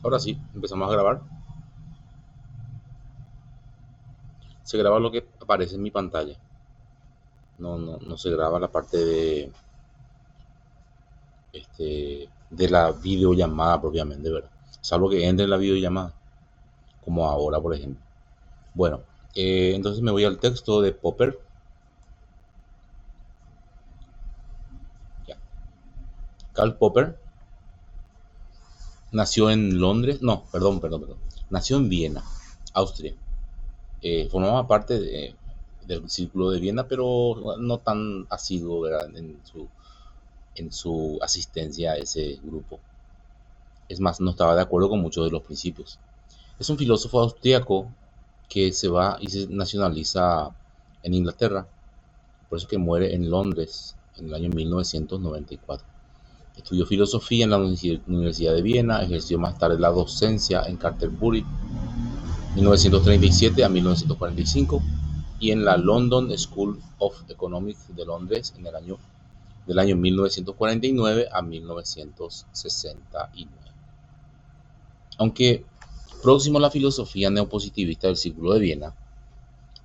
Ahora sí, empezamos a grabar. Se graba lo que aparece en mi pantalla. No se graba la parte de la videollamada propiamente, ¿verdad? Salvo que entre en la videollamada, como ahora, por ejemplo. Bueno, entonces me voy al texto de Popper. Ya. Karl Popper nació en Londres, no, perdón. Nació en Viena, Austria. Formaba parte del círculo de Viena, pero no tan asiduo, ¿verdad? En su asistencia a ese grupo. Es más, no estaba de acuerdo con muchos de los principios. Es un filósofo austríaco que se va y se nacionaliza en Inglaterra, por eso que muere en Londres en el año 1994. Estudió filosofía en la Universidad de Viena, ejerció más tarde la docencia en Canterbury 1937 a 1945 y en la London School of Economics de Londres del año 1949 a 1969. Aunque próximo a la filosofía neopositivista del Círculo de Viena,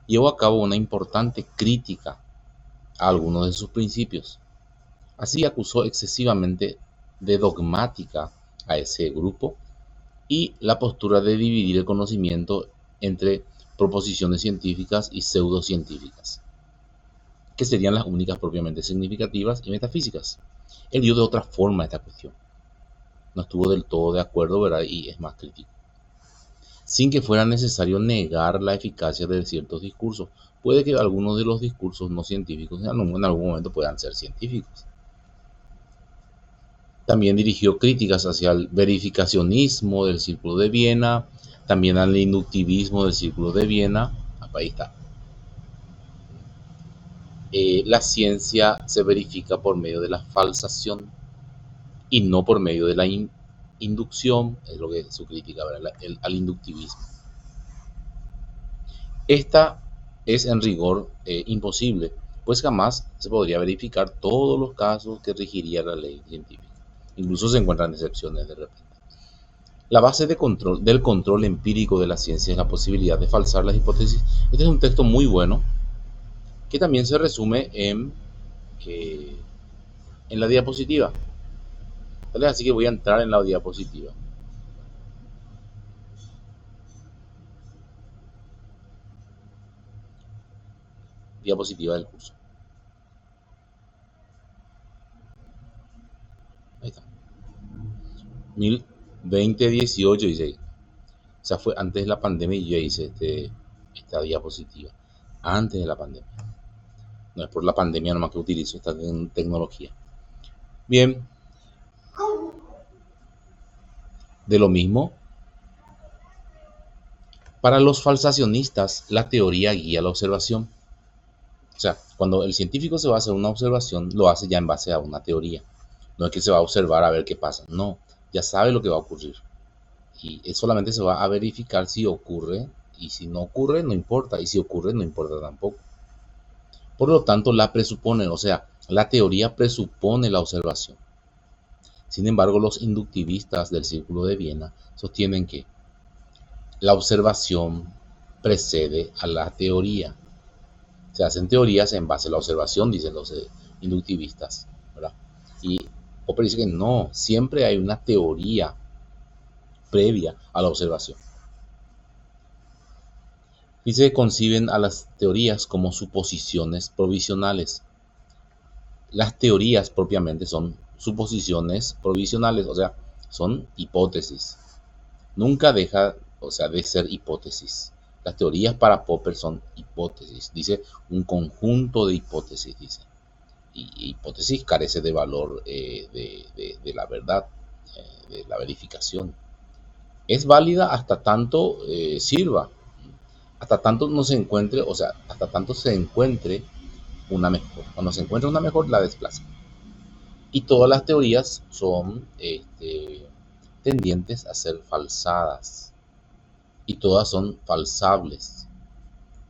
llevó a cabo una importante crítica a algunos de sus principios. Así acusó excesivamente de dogmática a ese grupo y la postura de dividir el conocimiento entre proposiciones científicas y pseudocientíficas, que serían las únicas propiamente significativas y metafísicas. Él vio de otra forma esta cuestión. No estuvo del todo de acuerdo, ¿verdad? Y es más crítico. Sin que fuera necesario negar la eficacia de ciertos discursos. Puede que algunos de los discursos no científicos en algún momento puedan ser científicos. También dirigió críticas hacia el verificacionismo del Círculo de Viena, también al inductivismo del Círculo de Viena. Ahí está. La ciencia se verifica por medio de la falsación y no por medio de la inducción, es lo que es su crítica, ¿verdad? Al inductivismo. Esta es en rigor imposible, pues jamás se podría verificar todos los casos que regiría la ley científica. Incluso se encuentran excepciones de repente. La base del control empírico de la ciencia es la posibilidad de falsar las hipótesis. Este es un texto muy bueno que también se resume eh, en la diapositiva. ¿Vale? Así que voy a entrar en la diapositiva. Diapositiva del curso. Ahí está. 2018 dice. O sea, fue antes de la pandemia y yo hice esta diapositiva. Antes de la pandemia. No es por la pandemia nomás que utilizo esta tecnología. Bien. De lo mismo, para los falsacionistas, la teoría guía la observación. O sea, cuando el científico se va a hacer una observación, lo hace ya en base a una teoría. No es que se va a observar a ver qué pasa. No, ya sabe lo que va a ocurrir. Y solamente se va a verificar si ocurre. Y si no ocurre, no importa. Y si ocurre, no importa tampoco. Por lo tanto, la presupone, o sea, la teoría presupone la observación. Sin embargo, los inductivistas del Círculo de Viena sostienen que la observación precede a la teoría. Se hacen teorías en base a la observación, dicen los inductivistas, ¿verdad? Y Popper dice que no, siempre hay una teoría previa a la observación. Dice que conciben a las teorías como suposiciones provisionales. Las teorías propiamente son suposiciones provisionales, o sea, son hipótesis. Nunca deja, o sea, de ser hipótesis. Las teorías para Popper son hipótesis, dice un conjunto de hipótesis, dice. Y hipótesis carece de valor de la verdad, de la verificación. Es válida hasta tanto sirva, hasta tanto no se encuentre, o sea, hasta tanto se encuentre una mejor. Cuando se encuentra una mejor, la desplaza. Y todas las teorías son tendientes a ser falsadas. Y todas son falsables.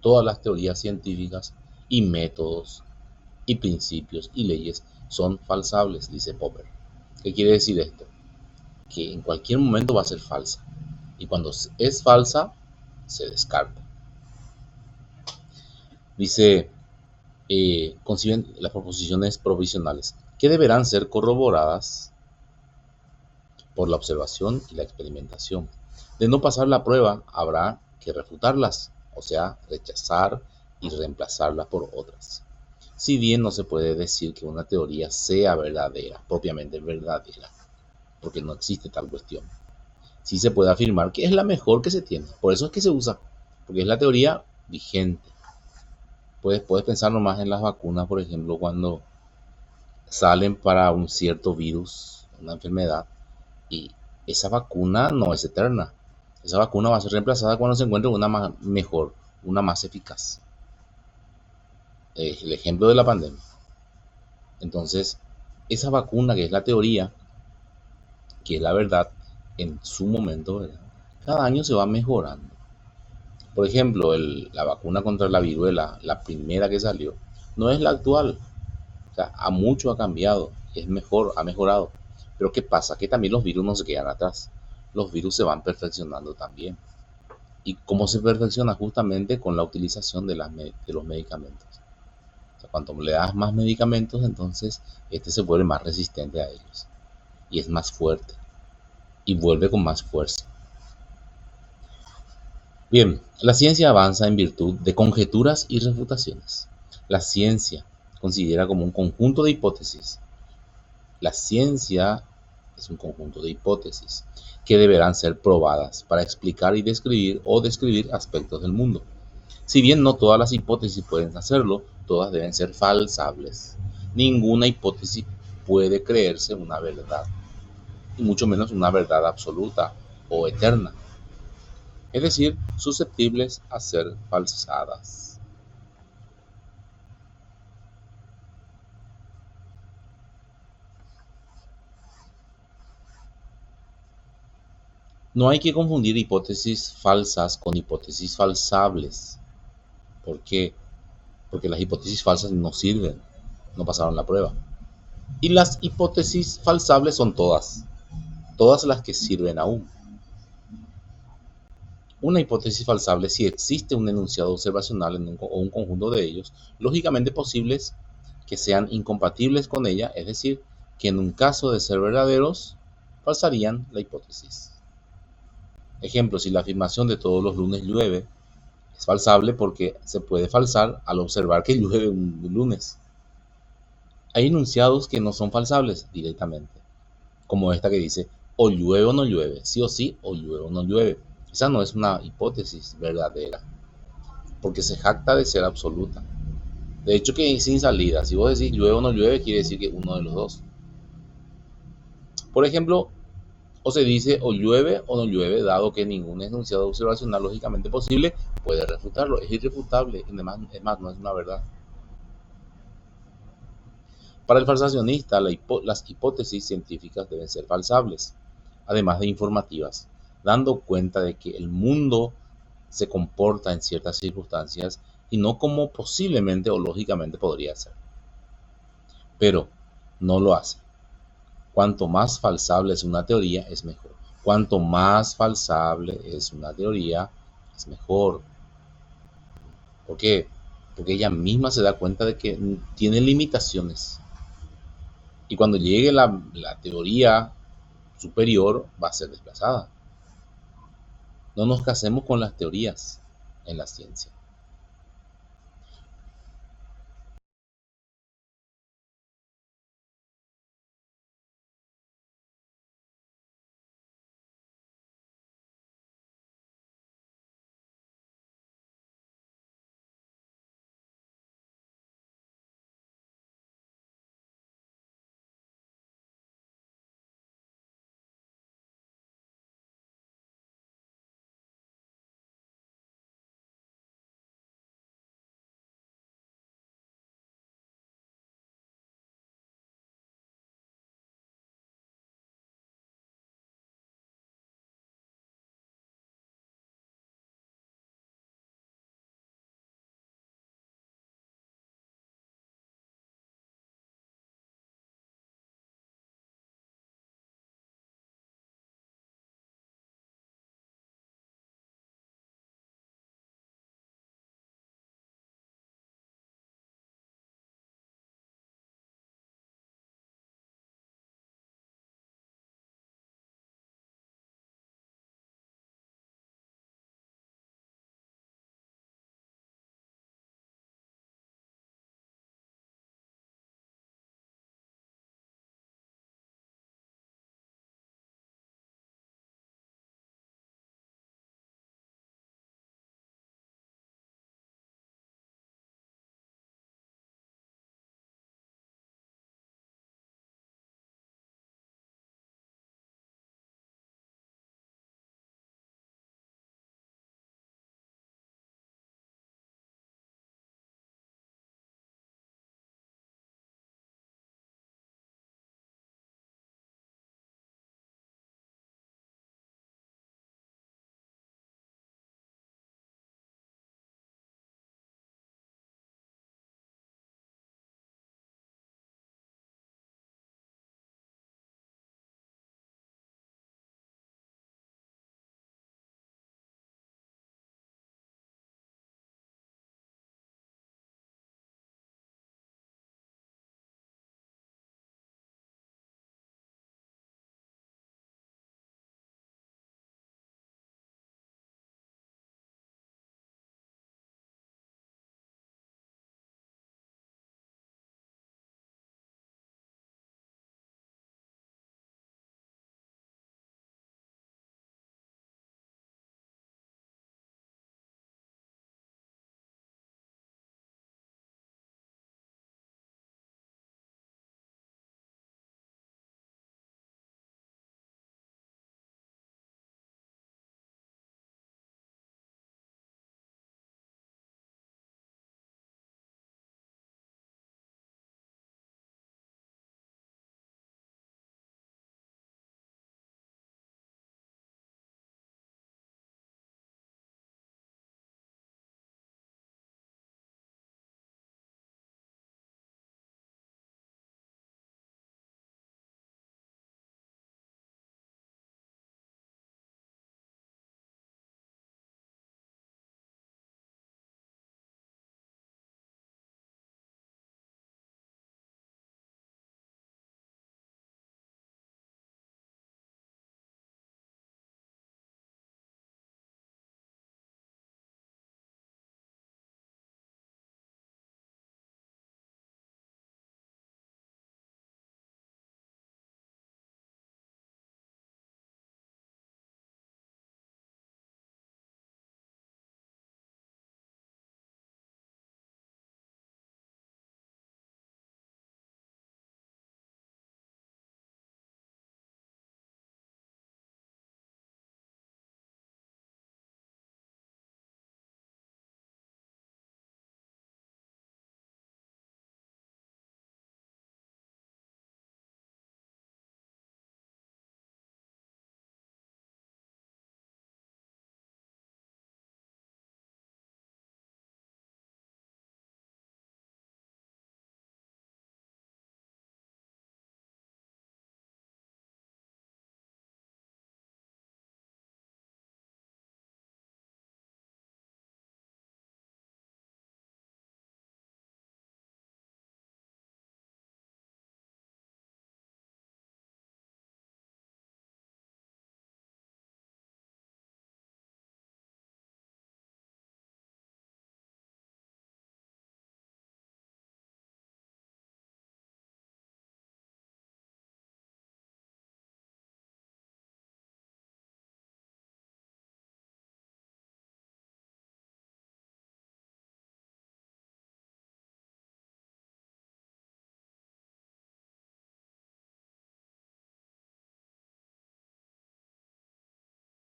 Todas las teorías científicas y métodos y principios y leyes son falsables, dice Popper. ¿Qué quiere decir esto? que en cualquier momento va a ser falsa. Y cuando es falsa, se descarta. Dice, conciben las proposiciones provisionales, que deberán ser corroboradas por la observación y la experimentación. De no pasar la prueba, habrá que refutarlas, o sea, rechazar y reemplazarlas por otras. Si bien no se puede decir que una teoría sea verdadera, propiamente verdadera, porque no existe tal cuestión, sí se puede afirmar que es la mejor que se tiene. Por eso es que se usa, porque es la teoría vigente. Puedes pensar nomás en las vacunas, por ejemplo, cuando salen para un cierto virus, una enfermedad, y esa vacuna no es eterna. Esa vacuna va a ser reemplazada cuando se encuentre una más mejor, una más eficaz. Es el ejemplo de la pandemia. Entonces, esa vacuna que es la teoría, que es la verdad, en su momento, ¿verdad? Cada año se va mejorando. Por ejemplo, la vacuna contra la viruela, la primera que salió, no es la actual. O sea, a mucho ha cambiado, es mejor, ha mejorado. Pero ¿qué pasa? Que también los virus no se quedan atrás. Los virus se van perfeccionando también. ¿Y cómo se perfecciona? Justamente con la utilización de los medicamentos. O sea, cuanto le das más medicamentos, entonces este se vuelve más resistente a ellos. Y es más fuerte. Y vuelve con más fuerza. Bien, la ciencia avanza en virtud de conjeturas y refutaciones. La ciencia considera como un conjunto de hipótesis. La ciencia es un conjunto de hipótesis que deberán ser probadas para explicar y describir o describir aspectos del mundo. Si bien no todas las hipótesis pueden hacerlo, todas deben ser falsables. Ninguna hipótesis puede creerse una verdad, y mucho menos una verdad absoluta o eterna, es decir, susceptibles a ser falsadas. No hay que confundir hipótesis falsas con hipótesis falsables. ¿Por qué? Porque las hipótesis falsas no sirven, no pasaron la prueba. Y las hipótesis falsables son todas las que sirven aún. Una hipótesis falsable, si existe un enunciado observacional o un conjunto de ellos, lógicamente posibles que sean incompatibles con ella, es decir, que en un caso de ser verdaderos, falsarían la hipótesis. Ejemplo, si la afirmación de todos los lunes llueve es falsable porque se puede falsar al observar que llueve un lunes. Hay enunciados que no son falsables directamente, como esta que dice o llueve o no llueve, sí o sí, o llueve o no llueve. Esa no es una hipótesis verdadera, porque se jacta de ser absoluta. De hecho, que sin salida, si vos decís llueve o no llueve, quiere decir que uno de los dos. Por ejemplo, o se dice o llueve o no llueve, dado que ningún enunciado observacional lógicamente posible puede refutarlo, es irrefutable, es más, no es una verdad. Para el falsacionista, las hipótesis científicas deben ser falsables, además de informativas, dando cuenta de que el mundo se comporta en ciertas circunstancias y no como posiblemente o lógicamente podría ser. Pero no lo hace. Cuanto más falsable es una teoría, es mejor. Cuanto más falsable es una teoría, es mejor. ¿Por qué? Porque ella misma se da cuenta de que tiene limitaciones. Y cuando llegue la teoría superior, va a ser desplazada. No nos casemos con las teorías en la ciencia.